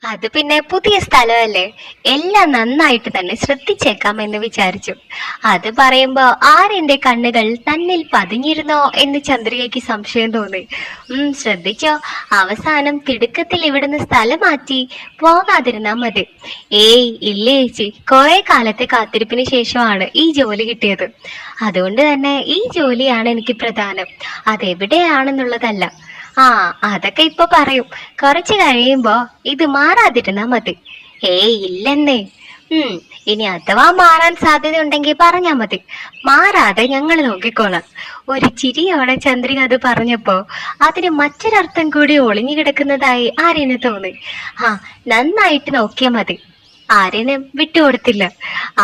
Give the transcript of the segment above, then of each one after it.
അത് പിന്നെ പുതിയ സ്ഥലമല്ലേ, എല്ലാം നന്നായിട്ട് തന്നെ ശ്രദ്ധിച്ചേക്കാം എന്ന് വിചാരിച്ചു. അത് പറയുമ്പോ ആരെന്റെ കണ്ണുകൾ തന്നിൽ പതിഞ്ഞിരുന്നോ എന്ന് ചന്ദ്രികയ്ക്ക് സംശയം തോന്നി. ശ്രദ്ധിച്ചോ, അവസാനം തിടുക്കത്തിൽ ഇവിടുന്ന് സ്ഥലം മാറ്റി പോകാതിരുന്നാ മതി. ഏയ് ഇല്ലേ ചേച്ചി, കുറെ കാലത്തെ കാത്തിരിപ്പിന് ശേഷമാണ് ഈ ജോലി കിട്ടിയത്. അതുകൊണ്ട് തന്നെ ഈ ജോലിയാണ് എനിക്ക് പ്രധാനം, അതെവിടെയാണെന്നുള്ളതല്ല. ആ, അതൊക്കെ ഇപ്പൊ പറയും. കുറച്ച് കഴിയുമ്പോ ഇത് മാറാതിരുന്നാ മതി. ഏയ് ഇല്ലെന്നേ. ഉം ഇനി അഥവാ മാറാൻ സാധ്യത ഉണ്ടെങ്കിൽ പറഞ്ഞാ മതി, മാറാതെ ഞങ്ങൾ നോക്കിക്കോളാം. ഒരു ചിരിയോടെ ചന്ദ്രിക അത് പറഞ്ഞപ്പോ അതിന് മറ്റൊരർത്ഥം കൂടി ഒളിഞ്ഞു കിടക്കുന്നതായി ആര്യന് തോന്നി. ആ, നന്നായിട്ട് നോക്കിയാ മതി. ആര്യനും വിട്ടുകൊടുത്തില്ല.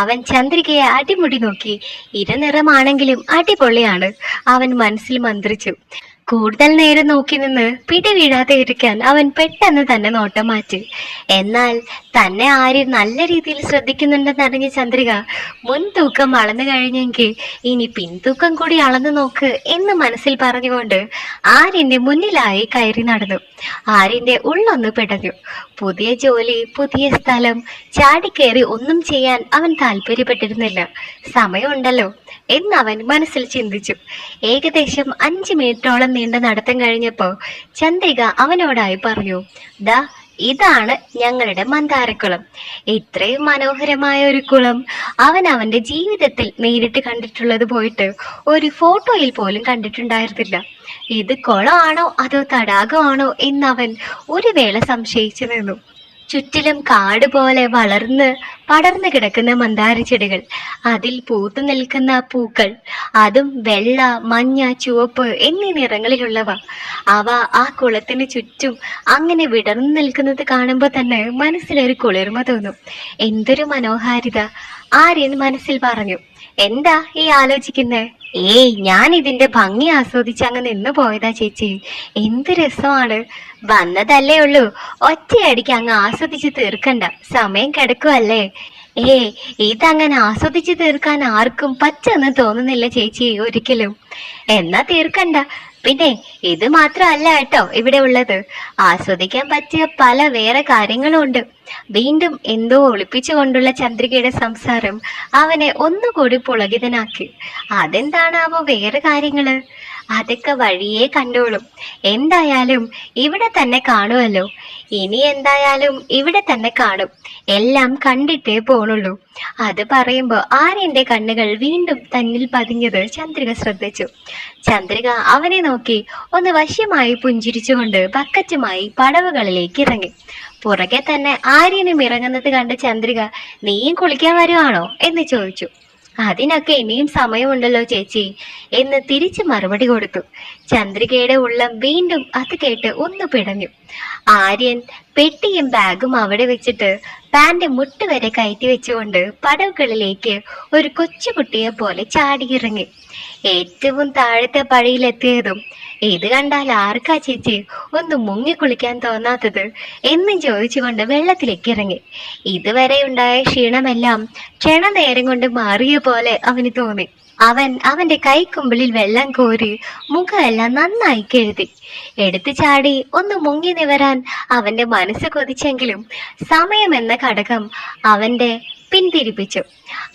അവൻ ചന്ദ്രികയെ അടിമുടി നോക്കി. ഇരുനിറമാണെങ്കിലും അടിപൊളിയാണ്, അവൻ മനസ്സിൽ മന്ത്രിച്ചു. കൂടുതൽ നേരം നോക്കി നിന്ന് പിടി വീഴാതെ ഇരിക്കാൻ അവൻ പെട്ടെന്ന് തന്നെ നോട്ടം മാറ്റി. എന്നാൽ തന്നെ ആര്യൻ നല്ല രീതിയിൽ ശ്രദ്ധിക്കുന്നുണ്ടെന്നറിഞ്ഞ ചന്ദ്രിക മുൻതൂക്കം അളന്നു കഴിഞ്ഞെങ്കിൽ ഇനി പിൻതൂക്കം കൂടി അളന്നു നോക്ക് എന്ന് മനസ്സിൽ പറഞ്ഞുകൊണ്ട് ആര്യന്റെ മുന്നിലായി കയറി നടന്നു. ആര്യന്റെ ഉള്ളൊന്ന് പിടഞ്ഞു. പുതിയ ജോലി, പുതിയ സ്ഥലം, ചാടിക്കേറി ഒന്നും ചെയ്യാൻ അവൻ താല്പര്യപ്പെട്ടിരുന്നില്ല. സമയമുണ്ടല്ലോ എന്നവൻ മനസ്സിൽ ചിന്തിച്ചു. ഏകദേശം 5 മിനിറ്റോളം നീണ്ട നടത്തം കഴിഞ്ഞപ്പോ ചന്ദ്രിക അവനോടായി പറഞ്ഞു, ദാ ഇതാണ് ഞങ്ങളുടെ മന്ദാരക്കുളം. ഇത്രയും മനോഹരമായ ഒരു കുളം അവൻ അവന്റെ ജീവിതത്തിൽ നേരിട്ട് കണ്ടിട്ടുള്ളത് പോയിട്ട് ഒരു ഫോട്ടോയിൽ പോലും കണ്ടിട്ടുണ്ടായിരുന്നില്ല. ഇത് കുളമാണോ അതോ തടാകമാണോ എന്നവൻ ഒരു വേള സംശയിച്ചു നിന്നു. ചുറ്റിലും കാട് പോലെ പടർന്നു കിടക്കുന്ന മന്ദാര ചെടികൾ, അതിൽ പൂത്തു നിൽക്കുന്ന പൂക്കൾ, അതും വെള്ള, മഞ്ഞ, ചുവപ്പ് എന്നീ നിറങ്ങളിലുള്ളവ. അവ ആ കുളത്തിന് ചുറ്റും അങ്ങനെ വിടർന്നു നിൽക്കുന്നത് കാണുമ്പോൾ തന്നെ മനസ്സിലൊരു കുളിർമ തോന്നും. എന്തൊരു മനോഹാരിത, ആര്യൻ മനസ്സിൽ പറഞ്ഞു. എന്താ ഈ ആലോചിക്കുന്നേ? ഏയ്, ഞാൻ ഇതിന്റെ ഭംഗി ആസ്വദിച്ച് അങ്ങ് നിന്ന് പോയതാ ചേച്ചി. എന്ത് രസമാണ്. വന്നതല്ലേ ഉള്ളൂ, ഒറ്റയടിക്ക് അങ്ങ് ആസ്വദിച്ച് തീർക്കണ്ട, സമയം കിടക്കുവല്ലേ. ഇതങ്ങനെ ആസ്വദിച്ച് തീർക്കാൻ ആർക്കും പറ്റുമെന്ന് തോന്നുന്നില്ല ചേച്ചി, ഒരിക്കലും. എന്നാ തീർക്കണ്ട. പിന്നെ ഇത് മാത്രമല്ല കേട്ടോ ഇവിടെ ഉള്ളത്, ആസ്വദിക്കാൻ പറ്റിയ പല വേറെ കാര്യങ്ങളും ഉണ്ട്. വീണ്ടും എന്തോ ഒളിപ്പിച്ചുകൊണ്ടുള്ള ചന്ദ്രികയുടെ സംസാരം അവനെ ഒന്നുകൂടി പുളകിതനാക്കി. അതെന്താണാവോ വേറെ കാര്യങ്ങള്? അതൊക്കെ വഴിയേ കണ്ടോളും. എന്തായാലും ഇവിടെ തന്നെ കാണുമല്ലോ. ഇനി എന്തായാലും ഇവിടെ തന്നെ കാണും. എല്ലാം കണ്ടിട്ടേ പോണുള്ളൂ. അത് പറയുമ്പോ ആര്യന്റെ കണ്ണുകൾ വീണ്ടും തന്നിൽ പതിഞ്ഞത് ചന്ദ്രിക ശ്രദ്ധിച്ചു. ചന്ദ്രിക അവനെ നോക്കി ഒന്ന് വശ്യമായി പുഞ്ചിരിച്ചുകൊണ്ട് ബക്കറ്റുമായി പടവുകളിലേക്ക് ഇറങ്ങി. പുറകെ തന്നെ ആര്യനും ഇറങ്ങുന്നത് കണ്ട് ചന്ദ്രിക, നീയും കുളിക്കാൻ വരുവാണോ എന്ന് ചോദിച്ചു. അതിനൊക്കെ ഇനിയും സമയമുണ്ടല്ലോ ചേച്ചി എന്ന് തിരിച്ചു മറുപടി കൊടുത്തു. ചന്ദ്രികയുടെ ഉള്ളം വീണ്ടും അത് കേട്ട് ഒന്ന് പിടഞ്ഞു. ആര്യൻ പെട്ടിയും ബാഗും അവിടെ വെച്ചിട്ട് പാന്റ് മുട്ടുവരെ കയറ്റി വെച്ചുകൊണ്ട് പടവുകളിലേക്ക് ഒരു കൊച്ചുകുട്ടിയെ പോലെ ചാടിയിറങ്ങി. ഏറ്റവും താഴത്തെ പടിയിലെത്തിയതും, ഇത് കണ്ടാൽ ആർക്കാ ചേച്ചി ഒന്ന് മുങ്ങിക്കുളിക്കാൻ തോന്നാത്തത് എന്നും ചോദിച്ചുകൊണ്ട് വെള്ളത്തിലേക്ക് ഇറങ്ങി. ഇതുവരെ ഉണ്ടായ ക്ഷീണമെല്ലാം ക്ഷണനേരം കൊണ്ട് മാറിയ പോലെ അവന് തോന്നി. അവന്റെ കൈക്കുമ്പിളിൽ വെള്ളം കോരി മുഖമെല്ലാം നന്നായി കഴുകി. എടുത്തു ചാടി ഒന്ന് മുങ്ങി നിവരാൻ അവന്റെ മനസ്സ് കൊതിച്ചെങ്കിലും സമയമെന്ന ഘടകം അവന്റെ പിന്തിരിപ്പിച്ചു.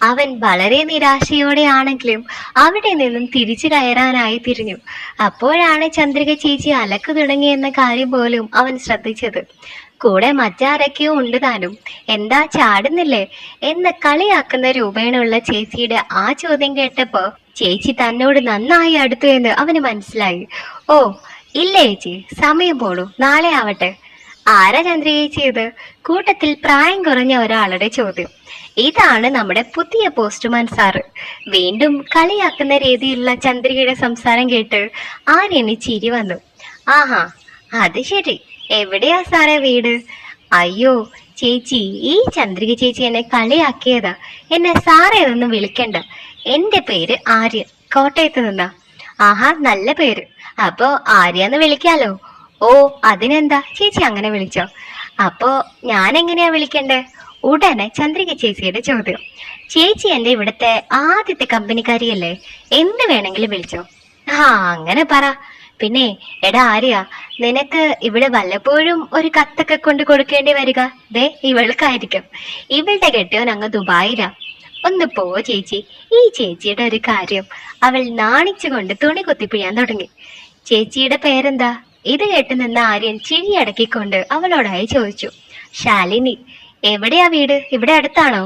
അവൻ വളരെ നിരാശയോടെയാണെങ്കിലും അവിടെ നിന്നും തിരിച്ചു കയറാനായി തിരിഞ്ഞു. അപ്പോഴാണ് ചന്ദ്രിക ചേച്ചി അലക്ക് തുടങ്ങിയെന്ന കാര്യം പോലും അവൻ ശ്രദ്ധിച്ചത്. കൂടെ മറ്റാരൊക്കെയോ ഉണ്ട് താനും. എന്താ ചാടുന്നില്ലേ എന്ന് കളിയാക്കുന്ന രൂപേണുള്ള ചേച്ചിയുടെ ആ ചോദ്യം കേട്ടപ്പോ ചേച്ചി തന്നോട് നന്നായി അടുത്തു എന്ന് അവന് മനസ്സിലായി. ഓ ഇല്ല ചേച്ചി, സമയം പോണു, നാളെ ആവട്ടെ. ആരാ ചന്ദ്രിക ചേച്ചി ഇത്? കൂട്ടത്തിൽ പ്രായം കുറഞ്ഞ ഒരാളുടെ ചോദ്യം. ഇതാണ് നമ്മുടെ പുതിയ പോസ്റ്റ്മാൻ സാറ്. വീണ്ടും കളിയാക്കുന്ന രീതിയിലുള്ള ചന്ദ്രികയുടെ സംസാരം കേട്ട് ആര്യന് ചിരി വന്നു. ആഹാ, അത് ശരി. എവിടെയാ സാറേ വീട്? അയ്യോ ചേച്ചി, ഈ ചന്ദ്രിക ചേച്ചി എന്നെ കളിയാക്കിയതാ. എന്നെ സാറേ ഒന്നും വിളിക്കണ്ട. എന്റെ പേര് ആര്യൻ, കോട്ടയത്ത് നിന്നാ. ആഹാ, നല്ല പേര്. അപ്പോ ആര്യാന്ന് വിളിക്കാലോ. ഓ അതിനെന്താ, ചേച്ചി അങ്ങനെ വിളിച്ചോ. അപ്പോ ഞാൻ എങ്ങനെയാ വിളിക്കണ്ടേ? ഉടനെ ചന്ദ്രിക ചേച്ചിയുടെ ചോദ്യം. ചേച്ചി എന്റെ ഇവിടുത്തെ ആദ്യത്തെ കമ്പനിക്കാരിയല്ലേ, എന്ത് വേണമെങ്കിലും വിളിച്ചോ. ആ അങ്ങനെ പറ. പിന്നെ എടാ ആര്യ, നിനക്ക് ഇവിടെ വല്ലപ്പോഴും ഒരു കത്തൊക്കെ കൊണ്ട് കൊടുക്കേണ്ടി വരിക ദേ ഇവൾക്കായിരിക്കും. ഇവളുടെ കെട്ടിയോൻ അങ്ങ് ദുബായിലാ. ഒന്ന് പോ ചേച്ചി, ഈ ചേച്ചിയുടെ ഒരു കാര്യം. അവൾ നാണിച്ചുകൊണ്ട് തുണി കുത്തിപ്പിഴിയാൻ തുടങ്ങി. ചേച്ചിയുടെ പേരെന്താ? ഇത് കേട്ട് നിന്ന ആര്യൻ ചിരിയടക്കിക്കൊണ്ട് അവളോടായി ചോദിച്ചു. ശാലിനി. എവിടെയാ വീട്? ഇവിടെ അടുത്താണോ?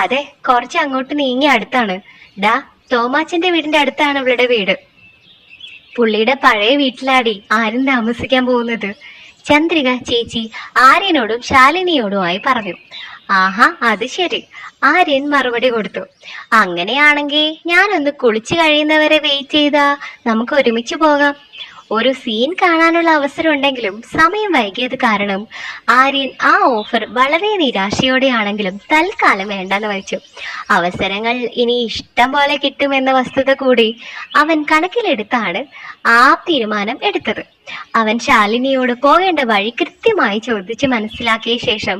അതെ, കുറച്ച് അങ്ങോട്ട് നീങ്ങി അടുത്താണ്. ഡാ, തോമാച്ചന്റെ വീടിന്റെ അടുത്താണ് ഇവളുടെ വീട്. പുള്ളിയുടെ പഴയ വീട്ടിലാടി ആര്യൻ താമസിക്കാൻ പോകുന്നത്. ചന്ദ്രിക ചേച്ചി ആര്യനോടും ശാലിനിയോടുമായി പറഞ്ഞു. ആഹാ, അത് ശരി. ആര്യൻ മറുപടി കൊടുത്തു. അങ്ങനെയാണെങ്കിൽ ഞാനൊന്ന് കുളിച്ചു കഴിയുന്നവരെ വെയിറ്റ് ചെയ്താ നമുക്ക് ഒരുമിച്ച് പോകാം. ഒരു സീൻ കാണാനുള്ള അവസരം ഉണ്ടെങ്കിലും സമയം വൈകിയത് കാരണം ആര്യൻ ആ ഓഫർ വളരെ നിരാശയോടെയാണെങ്കിലും തൽക്കാലം വേണ്ടെന്ന് വെച്ചു. അവസരങ്ങൾ ഇനി ഇഷ്ടം പോലെ കിട്ടുമെന്ന വസ്തുത കൂടി അവൻ കണക്കിലെടുത്താണ് ആ തീരുമാനം എടുത്തത്. അവൻ ശാലിനിയോട് പോകേണ്ട വഴി കൃത്യമായി ചോദിച്ച് മനസ്സിലാക്കിയ ശേഷം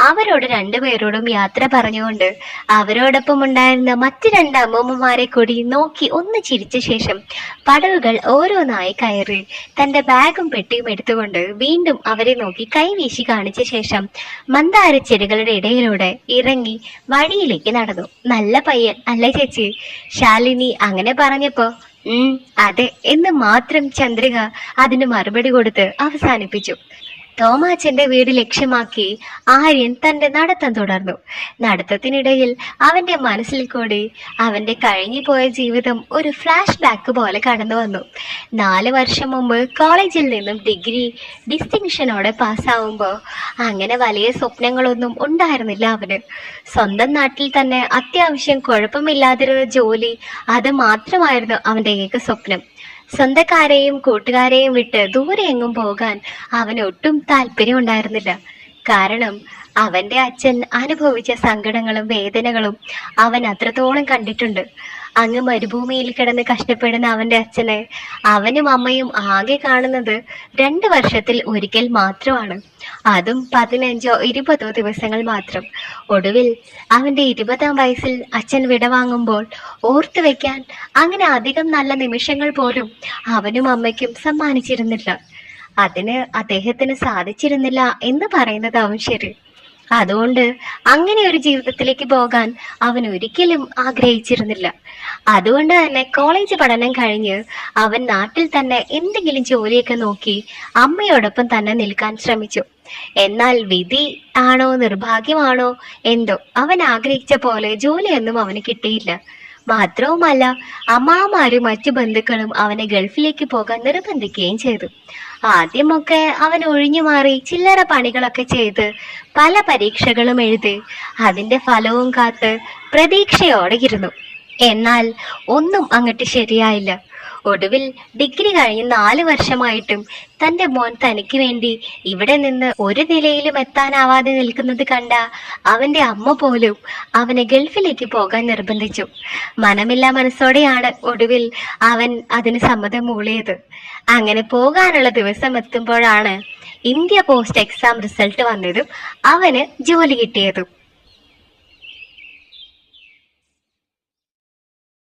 അവരോട് രണ്ടുപേരോടും യാത്ര പറഞ്ഞുകൊണ്ട് അവരോടൊപ്പം ഉണ്ടായിരുന്ന മറ്റു രണ്ട് അമ്മൂമ്മമാരെ കൂടി നോക്കി ഒന്ന് ചിരിച്ച ശേഷം പടവുകൾ ഓരോന്നായി കയറി തന്റെ ബാഗും പെട്ടിയും എടുത്തുകൊണ്ട് വീണ്ടും അവരെ നോക്കി കൈവീശി കാണിച്ച ശേഷം മന്ദാര ചെടികളുടെ ഇടയിലൂടെ ഇറങ്ങി വഴിയിലേക്ക് നടന്നു. നല്ല പയ്യൻ അല്ലേ ചേച്ചി? ശാലിനി അങ്ങനെ പറഞ്ഞപ്പോ അതെ എന്ന് മാത്രം ചന്ദ്രിക അതിന് മറുപടി കൊടുത്ത് അവസാനിപ്പിച്ചു. തോമാച്ചന്റെ വീട് ലക്ഷ്യമാക്കി ആര്യൻ തന്റെ നടത്തം തുടർന്നു. നടത്തത്തിനിടയിൽ അവന്റെ മനസ്സിൽ കൂടി അവന്റെ കഴിഞ്ഞു പോയ ജീവിതം ഒരു ഫ്ലാഷ് ബാക്ക് പോലെ കടന്നു വന്നു. 4 വർഷം മുമ്പ് കോളേജിൽ നിന്നും ഡിഗ്രി ഡിസ്റ്റിങ്ഷനോടെ പാസ്സാവുമ്പോൾ അങ്ങനെ വലിയ സ്വപ്നങ്ങളൊന്നും ഉണ്ടായിരുന്നില്ല അവന്. സ്വന്തം നാട്ടിൽ തന്നെ അത്യാവശ്യം കുഴപ്പമില്ലാതിരുന്ന ജോലി, അത് മാത്രമായിരുന്നു അവന്റെ ഏക സ്വപ്നം. സ്വന്തക്കാരെയും കൂട്ടുകാരെയും വിട്ട് ദൂരെ എങ്ങും പോകാൻ അവന് ഒട്ടും താല്പര്യം ഉണ്ടായിരുന്നില്ല. കാരണം അവന്റെ അച്ഛൻ അനുഭവിച്ച സങ്കടങ്ങളും വേദനകളും അവൻ അത്രത്തോളം കണ്ടിട്ടുണ്ട്. അങ്ങ് മരുഭൂമിയിൽ കിടന്ന് കഷ്ടപ്പെടുന്ന അവന്റെ അച്ഛനെ അവനും അമ്മയും ആകെ കാണുന്നത് 2 വർഷത്തിൽ ഒരിക്കൽ മാത്രമാണ്. അതും 15ഓ 20ഓ ദിവസങ്ങൾ മാത്രം. ഒടുവിൽ അവന്റെ 20ാം വയസ്സിൽ അച്ഛൻ വിടവാങ്ങുമ്പോൾ ഓർത്തു വെക്കാൻ അങ്ങനെ അധികം നല്ല നിമിഷങ്ങൾ പോലും അവനും അമ്മയ്ക്കും സമ്മാനിച്ചിരുന്നില്ല. അതിന് അദ്ദേഹത്തിന് സാധിച്ചിരുന്നില്ല എന്ന് പറയുന്നതാവും ശരി. അതുകൊണ്ട് അങ്ങനെ ഒരു ജീവിതത്തിലേക്ക് പോകാൻ അവൻ ഒരിക്കലും ആഗ്രഹിച്ചിരുന്നില്ല. അതുകൊണ്ട് തന്നെ കോളേജ് പഠനം കഴിഞ്ഞ് അവൻ നാട്ടിൽ തന്നെ എന്തെങ്കിലും ജോലിയൊക്കെ നോക്കി അമ്മയോടൊപ്പം തന്നെ നിൽക്കാൻ ശ്രമിച്ചു. എന്നാൽ വിധി ആണോ നിർഭാഗ്യമാണോ എന്തോ അവൻ ആഗ്രഹിച്ച പോലെ ജോലിയൊന്നും അവന് കിട്ടിയില്ല. മാത്രവുമല്ല, അമ്മാമാരും മറ്റു ബന്ധുക്കളും അവനെ ഗൾഫിലേക്ക് പോകാൻ നിർബന്ധിക്കുകയും ചെയ്തു. ആദ്യമൊക്കെ അവൻ ഒഴിഞ്ഞു മാറി ചില്ലറ പണികളൊക്കെ ചെയ്ത് പല പരീക്ഷകളും എഴുതി അതിന്റെ ഫലവും കാത്ത് പ്രതീക്ഷയോടെ ഇരുന്നു. എന്നാൽ ഒന്നും അങ്ങോട്ട് ശരിയായില്ല. ഒടുവിൽ ഡിഗ്രി കഴിഞ്ഞ് 4 വർഷമായിട്ടും തന്റെ മോൻ തനിക്ക് വേണ്ടി ഇവിടെ നിന്ന് ഒരു നിലയിലും എത്താനാവാതെ നിൽക്കുന്നത് കണ്ട അവന്റെ അമ്മ പോലും അവനെ ഗൾഫിലേക്ക് പോകാൻ നിർബന്ധിച്ചു. മനമില്ലാ മനസ്സോടെയാണ് ഒടുവിൽ അവൻ അതിന് സമ്മതം മൂളിയത്. അങ്ങനെ പോകാനുള്ള ദിവസം എത്തുമ്പോഴാണ് ഇന്ത്യ പോസ്റ്റ് എക്സാം റിസൾട്ട് വന്നതും അവന് ജോലി കിട്ടിയതും.